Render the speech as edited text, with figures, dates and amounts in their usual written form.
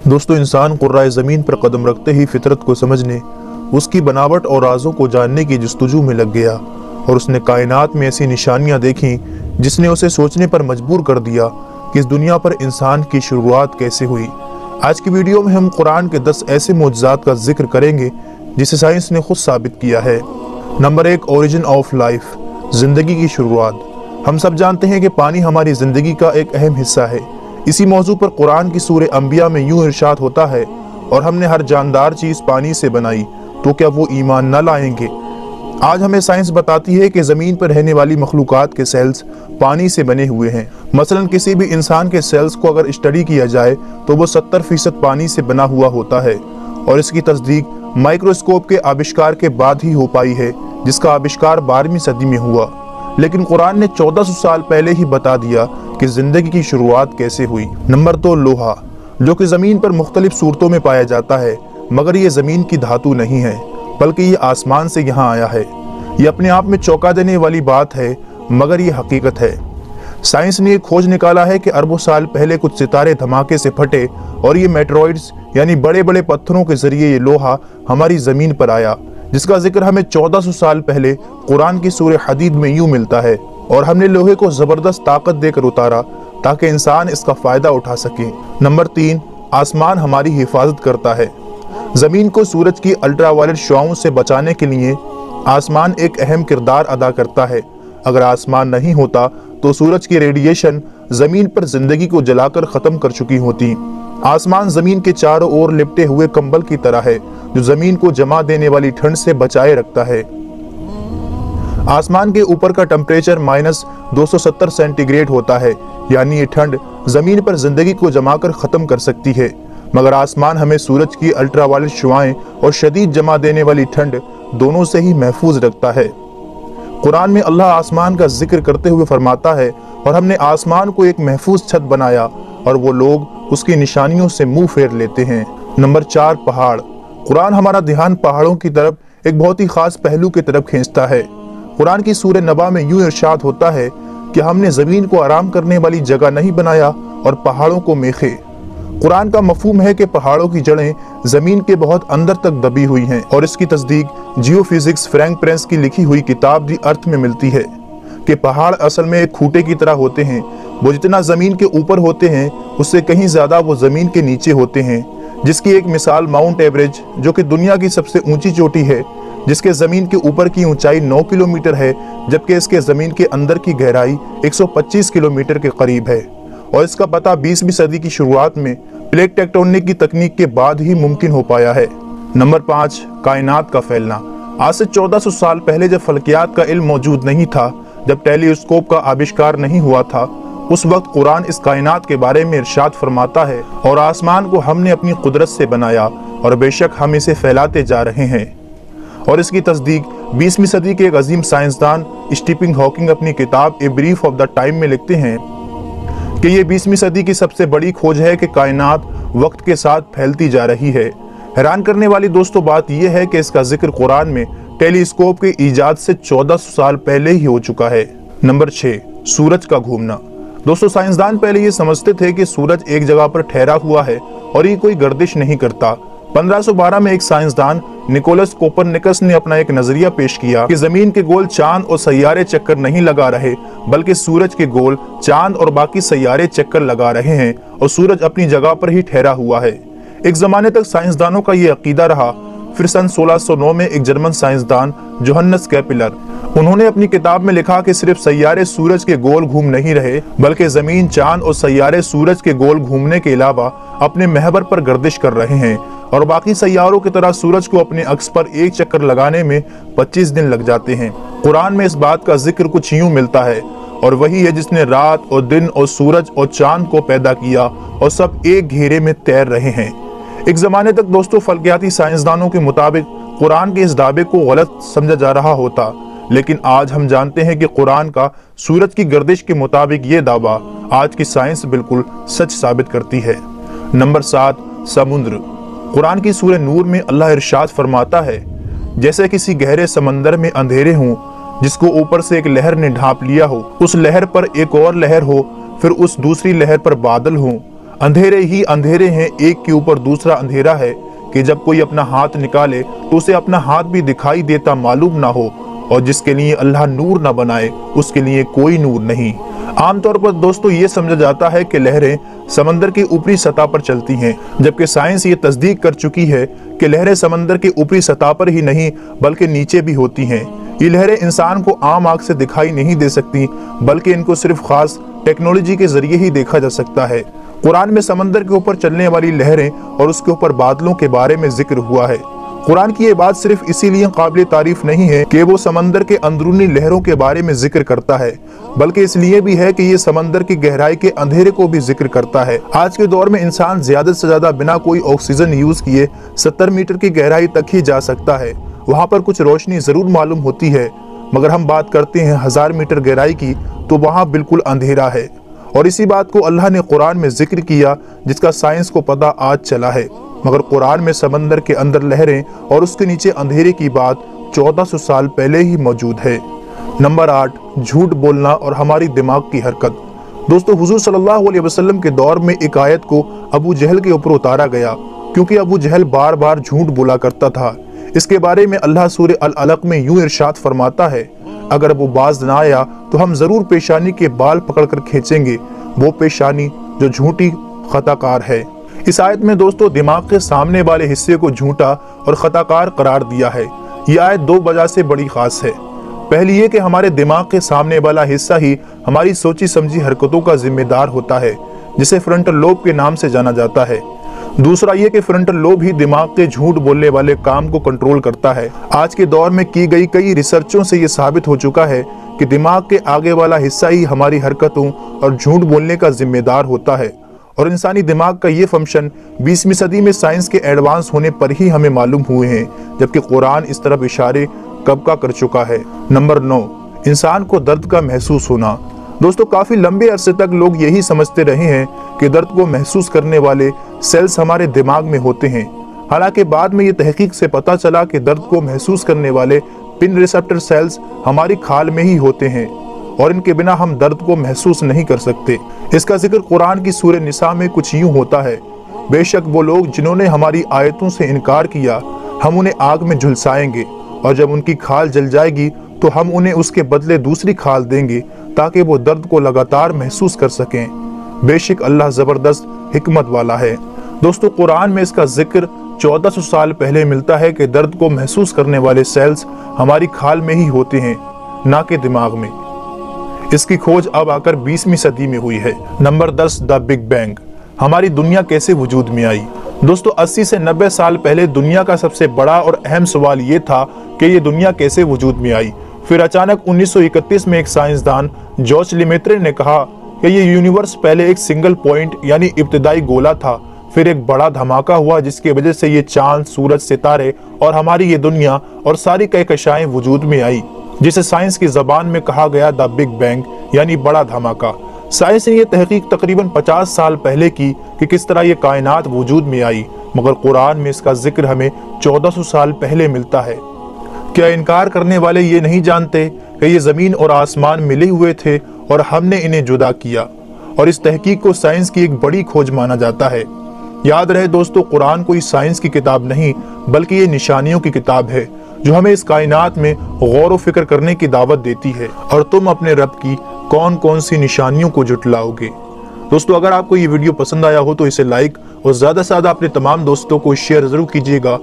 दोस्तों, इंसान कुर्राए ज़मीन पर कदम रखते ही फितरत को समझने, उसकी बनावट और राज़ों को जानने की जस्तजू में लग गया और उसने कायनात में ऐसी निशानियां देखी जिसने उसे सोचने पर मजबूर कर दिया कि इस दुनिया पर इंसान की शुरुआत कैसे हुई। आज की वीडियो में हम कुरान के 10 ऐसे मोजज़ात का जिक्र करेंगे जिसे साइंस ने खुद साबित किया है। नंबर 1, ओरिजिन ऑफ लाइफ, ज़िंदगी की शुरुआत। हम सब जानते हैं कि पानी हमारी ज़िंदगी का एक अहम हिस्सा है। इसी मौजू पर कुरान की सूरह अंबिया में यूं इरशाद होता है, और हमने हर जानदार चीज़ पानी से बनाई, तो क्या वो ईमान न लाएंगे। आज हमें साइंस बताती है कि ज़मीन पर रहने वाली मखलूक़ात के सेल्स पानी से बने हुए हैं। मसलन किसी भी इंसान के सेल्स को अगर स्टडी किया जाए तो वो 70% पानी से बना हुआ होता है, और इसकी तस्दीक माइक्रोस्कोप के आविष्कार के बाद ही हो पाई है, जिसका आविष्कार 12वीं सदी में हुआ। लेकिन कुरान ने 1400 साल पहले ही बता दिया कि ज़िंदगी की शुरुआत कैसे हुई। नंबर 2, लोहा, जो कि ज़मीन पर मुख्तलिफ सूरतों में पाया जाता है, मगर ये ज़मीन की धातु नहीं है, बल्कि ये आसमान से यहाँ आया है। ये अपने आप में चौंका देने वाली बात है, मगर ये हकीकत है। साइंस ने एक खोज निकाला है कि अरबों साल पहले कुछ सितारे धमाके से फटे और ये मेटेरॉइड्स यानी बड़े बड़े पत्थरों के जरिए ये लोहा हमारी ज़मीन पर आया, जिसका जिक्र हमें 1400 साल पहले कुरान की सूरह हदीद में यूं मिलता है। और हमने लोहे को ज़बरदस्त ताकत देकर उतारा ताकि इंसान इसका फ़ायदा उठा सके। नंबर 3, आसमान हमारी हिफाजत करता है। ज़मीन को सूरज की अल्ट्रावायलेट शुआओं से बचाने के लिए आसमान एक अहम किरदार अदा करता है। अगर आसमान नहीं होता तो सूरज की रेडिएशन ज़मीन पर ज़िंदगी को जलाकर ख़त्म कर चुकी होती। आसमान ज़मीन के चारों ओर लिपटे हुए कंबल की तरह है, जो ज़मीन को जमा देने वाली ठंड से बचाए रखता है। आसमान के ऊपर का टेम्परेचर -270 सेंटीग्रेड होता है, यानी ये ठंड ज़मीन पर ज़िंदगी को जमाकर ख़त्म कर सकती है, मगर आसमान हमें सूरज की अल्ट्रावायलेट शुआएं और शदीद जमा देने वाली ठंड दोनों से ही महफूज रखता है। कुरान में अल्लाह आसमान का जिक्र करते हुए फरमाता है, और हमने आसमान को एक महफूज छत बनाया और वो लोग उसकी निशानियों से मुंह फेर लेते हैं। नंबर 4, पहाड़। कुरान हमारा ध्यान पहाड़ों की तरफ एक बहुत ही खास पहलू की तरफ खींचता है। कुरान की सूरह नबा में यूं इरशाद होता है कि हमने ज़मीन को आराम करने वाली जगह नहीं बनाया और पहाड़ों को मेखे। कुरान का मफहूम है कि पहाड़ों की जड़ें ज़मीन के बहुत अंदर तक दबी हुई हैं, और इसकी तस्दीक जियोफिजिक्स फ्रैंक प्रेंस की लिखी हुई किताब दी अर्थ में मिलती है कि पहाड़ असल में एक खूंटे की तरह होते हैं। वो जितना ज़मीन के ऊपर होते हैं उससे कहीं ज़्यादा वो ज़मीन के नीचे होते हैं, जिसकी एक मिसाल माउंट एवरेस्ट, जो कि दुनिया की सबसे ऊंची चोटी है, जिसके ज़मीन के ऊपर की ऊंचाई 9 किलोमीटर है, जबकि इसके ज़मीन के अंदर की गहराई 125 किलोमीटर के करीब है। और इसका पता 20वीं सदी की शुरुआत में प्लेट टेक्टोनिक की तकनीक के बाद ही मुमकिन हो पाया है। नंबर 5, कायनात का फैलना। आज से 1400 साल पहले जब फल्कियात का इल्म मौजूद नहीं था, जब टेलीस्कोप का आविष्कार नहीं हुआ था, उस वक्त कुरान इस कायनात के बारे में इरशाद फरमाता है, और आसमान को हमने अपनी कुदरत से बनाया और बेशक हम इसे फैलाते जा रहे हैं। और इसकी तस्दीक 20वीं सदी के एक अजीम साइंसदान स्टीफन हॉकिंग अपनी किताब a brief of the time में लिखते हैं कि ये 20वीं सदी की सबसे बड़ी खोज है कि कायनात वक्त के साथ फैलती जा रही है। हैरान करने वाली दोस्तों बात यह है कि इसका जिक्र कुरान में टेलीस्कोप के ईजाद से 1400 साल पहले ही हो चुका है। नंबर 6, सूरज का घूमना। दोस्तों, साइंसदान पहले ये समझते थे कि सूरज एक जगह पर ठहरा हुआ है और ये कोई गर्दिश नहीं करता। 1512 में एक साइंसदान निकोलस कोपरनिकस ने अपना एक नजरिया पेश किया कि जमीन के गोल चांद और सैयारे चक्कर नहीं लगा रहे, बल्कि सूरज के गोल चांद और बाकी सैयारे चक्कर लगा रहे हैं, और सूरज अपनी जगह पर ही ठहरा हुआ है। एक जमाने तक साइंसदानों का ये अकीदा रहा। फिर सन 1609 में एक जर्मन साइंसदान जोहन्स केपलर, उन्होंने अपनी किताब में लिखा कि सिर्फ सैयारे सूरज के गोल घूम नहीं रहे, बल्कि जमीन, चांद और सैयारे सूरज के गोल घूमने के अलावा अपने महवर पर गर्दिश कर रहे हैं, और बाकी सैयारों की तरह सूरज को अपने अक्स पर एक चक्कर लगाने में 25 दिन लग जाते हैं। कुरान में इस बात का जिक्र कुछ यूं मिलता है, और वही है जिसने रात और दिन और सूरज और चांद को पैदा किया, और सब एक घेरे में तैर रहे हैं। एक जमाने तक दोस्तों फल्कियाती साइंसदानों के मुताबिक कुरान के इस दावे को गलत समझा जा रहा होता, लेकिन आज हम जानते हैं कि कुरान का सूरज की गर्दिश के मुताबिक ये दावा आज की साइंस बिल्कुल सच साबित करती है। नंबर 7, समुद्र। कुरान की सूरह नूर में अल्लाह इरशाद फरमाता है, जैसे किसी गहरे समंदर में अंधेरे हों जिसको ऊपर से एक लहर ने ढांप लिया हो, उस लहर पर एक और लहर हो, फिर उस दूसरी लहर पर बादल हों, अंधेरे ही अंधेरे हैं, एक के ऊपर दूसरा अंधेरा है कि जब कोई अपना हाथ निकाले तो उसे अपना हाथ भी दिखाई देता मालूम ना हो, और जिसके लिए अल्लाह नूर ना बनाए उसके लिए कोई नूर नहीं। आमतौर पर दोस्तों ये समझा जाता है कि लहरें समंदर की ऊपरी सतह पर चलती हैं, जबकि साइंस ये तस्दीक कर चुकी है कि लहरें समंदर की ऊपरी सतह पर ही नहीं बल्कि नीचे भी होती हैं। ये लहरें इंसान को आम आंख से दिखाई नहीं दे सकती, बल्कि इनको सिर्फ खास टेक्नोलॉजी के जरिए ही देखा जा सकता है। कुरान में समंदर के ऊपर चलने वाली लहरें और उसके ऊपर बादलों के बारे में जिक्र हुआ है। कुरान की ये बात सिर्फ इसीलिए काबिल तारीफ नहीं है कि वो समंदर के अंदरूनी लहरों के बारे में जिक्र करता है, बल्कि इसलिए भी है कि ये समंदर की गहराई के अंधेरे को भी जिक्र करता है। आज के दौर में इंसान ज्यादा से ज्यादा बिना कोई ऑक्सीजन यूज किए 70 मीटर की गहराई तक ही जा सकता है। वहाँ पर कुछ रोशनी जरूर मालूम होती है, मगर हम बात करते हैं 1000 मीटर गहराई की तो वहाँ बिल्कुल अंधेरा है। और इसी बात को अल्लाह ने कुरान में जिक्र किया, जिसका साइंस को पता आज चला है। मगर कुरान में समंदर के अंदर लहरें और उसके नीचे अंधेरे की बात 1400 साल पहले ही मौजूद है। नंबर 8, झूठ बोलना और हमारी दिमाग की हरकत। दोस्तों, हुजूर सल्लल्लाहु अलैहि वसल्लम के दौर में एक आयत को अबू जहल के ऊपर उतारा गया, क्योंकि अबू जहल बार बार झूठ बोला करता था। इसके बारे में अल्लाह सूरह अल-अलक में यूं इरशाद फरमाता है, अगर वो बाज ना आया तो हम जरूर पेशानी के बाल पकड़कर खींचेंगे, वो पेशानी जो झूठी खताकार है। इस आयत में दोस्तों दिमाग के सामने वाले हिस्से को झूठा और खताकार करार दिया है। यह आयत दो वजह से बड़ी खास है। पहली ये कि हमारे दिमाग के सामने वाला हिस्सा ही हमारी सोची समझी हरकतों का जिम्मेदार होता है, जिसे फ्रंटल लोब के नाम से जाना जाता है। दूसरा ये कि फ्रंटल लोब ही दिमाग के झूठ बोलने वाले काम को कंट्रोल करता है। आज के दौर में की गई कई रिसर्चों से ये साबित हो चुका है कि दिमाग के आगे वाला हिस्सा ही हमारी हरकतों और झूठ बोलने का जिम्मेदार होता है। और इंसानी दिमाग का ये फंक्शन 20वीं सदी में साइंस के एडवांस होने पर ही हमें मालूम हुए हैं, जबकि कुरान इस तरफ इशारे कब का कर चुका है। नंबर 9, इंसान को दर्द का महसूस होना। दोस्तों, काफी लंबे अरसे तक लोग यही समझते रहे हैं कि दर्द को महसूस करने वाले सेल्स हमारे दिमाग में होते हैं। हालांकि बाद में ये तहकीक से पता चला कि दर्द को महसूस करने वाले पिन रिसेप्टर सेल्स हमारी खाल में ही होते हैं, और इनके बिना हम दर्द को महसूस नहीं कर सकते। इसका जिक्र कुरान की सूरह निसा में कुछ यूं होता है, बेशक वो लोग जिन्होंने हमारी आयतों से इनकार किया, हम उन्हें आग में झुलसाएंगे, और जब उनकी खाल जल जाएगी तो हम उन्हें उसके बदले दूसरी खाल देंगे, ताकि वो दर्द को लगातार महसूस कर सकें। बेशक अल्लाह जबरदस्त हिकमत वाला है। दोस्तों, कुरान में इसका जिक्र 1400 साल पहले मिलता है कि दर्द को महसूस करने वाले सेल्स हमारी खाल में ही होते हैं, ना कि दिमाग में। इसकी खोज अब आकर 20वीं सदी में हुई है। Number 10, the big bang. हमारी दुनिया कैसे वजूद में आई। दोस्तों, 80 से 90 साल पहले दुनिया का सबसे बड़ा और अहम सवाल ये था कि ये दुनिया कैसे वजूद में आई। फिर अचानक 1931 में एक साइंसदान जॉर्ज लेमेत्रे ने कहा कि ये यूनिवर्स पहले एक सिंगल पॉइंट यानी इब्तिदाई गोला था, फिर एक बड़ा धमाका हुआ जिसकी वजह से ये चांद, सूरज, सितारे और हमारी ये दुनिया और सारी कहकशाएं वजूद में आई, जिसे साइंस की जबान में कहा गया द बिग बैंग यानी बड़ा धमाका। साइंस ने यह तहकीक तकरीबन 50 साल पहले की कि किस तरह ये कायनात वजूद में आई, मगर कुरान में इसका जिक्र हमें 1400 साल पहले मिलता है। क्या इनकार करने वाले ये नहीं जानते कि ये जमीन और आसमान मिले हुए थे और हमने इन्हें जुदा किया? और इस तहकीक को साइंस की एक बड़ी खोज माना जाता है। याद रहे दोस्तों, कुरान कोई साइंस की किताब नहीं बल्कि ये निशानियों की किताब है, जो हमें इस कायनात में गौर व फिक्र करने की दावत देती है। और तुम अपने रब की कौन कौन सी निशानियों को जुटलाओगे। दोस्तों, अगर आपको ये वीडियो पसंद आया हो तो इसे लाइक और ज़्यादा से ज़्यादा अपने तमाम दोस्तों को शेयर ज़रूर कीजिएगा।